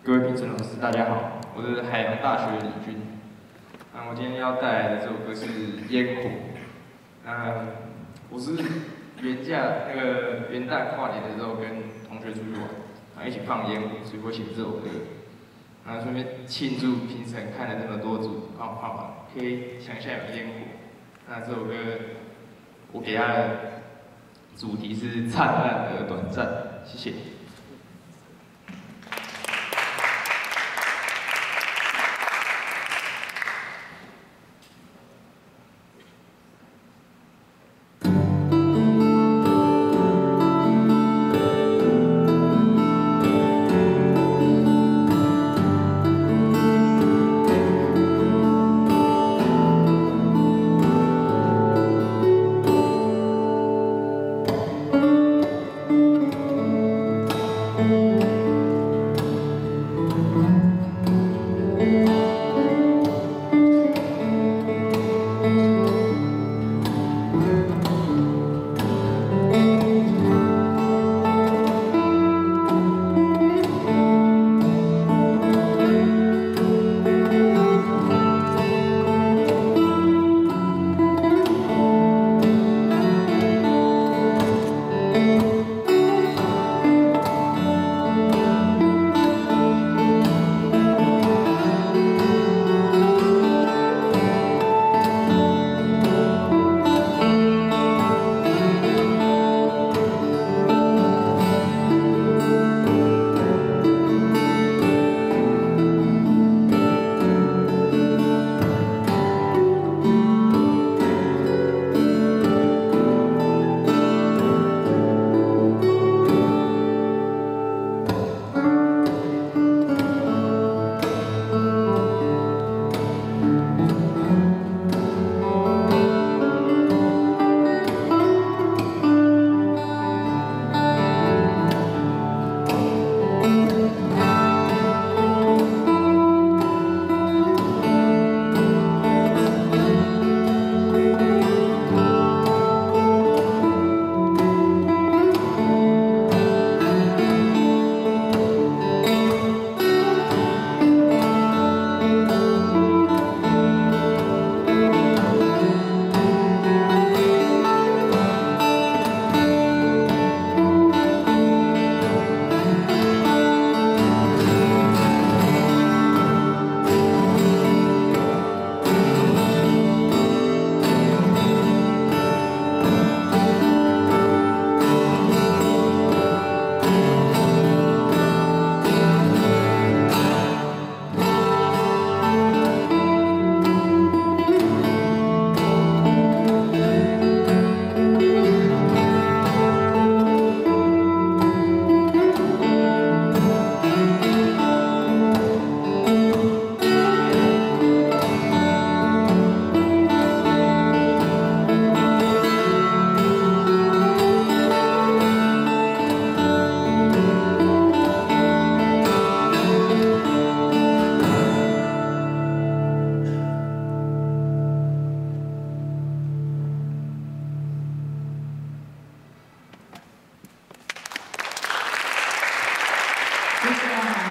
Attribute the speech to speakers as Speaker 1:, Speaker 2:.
Speaker 1: 各位评审老师，大家好，我是海洋大学李军。我今天要带来的这首歌是《烟火》。我是元旦跨年的时候跟同学出去玩，一起放烟火，所以我写这首歌。顺便庆祝评审看了这么多组放完，可以想象有烟火。这首歌我给它的主题是灿烂而短暂，谢谢。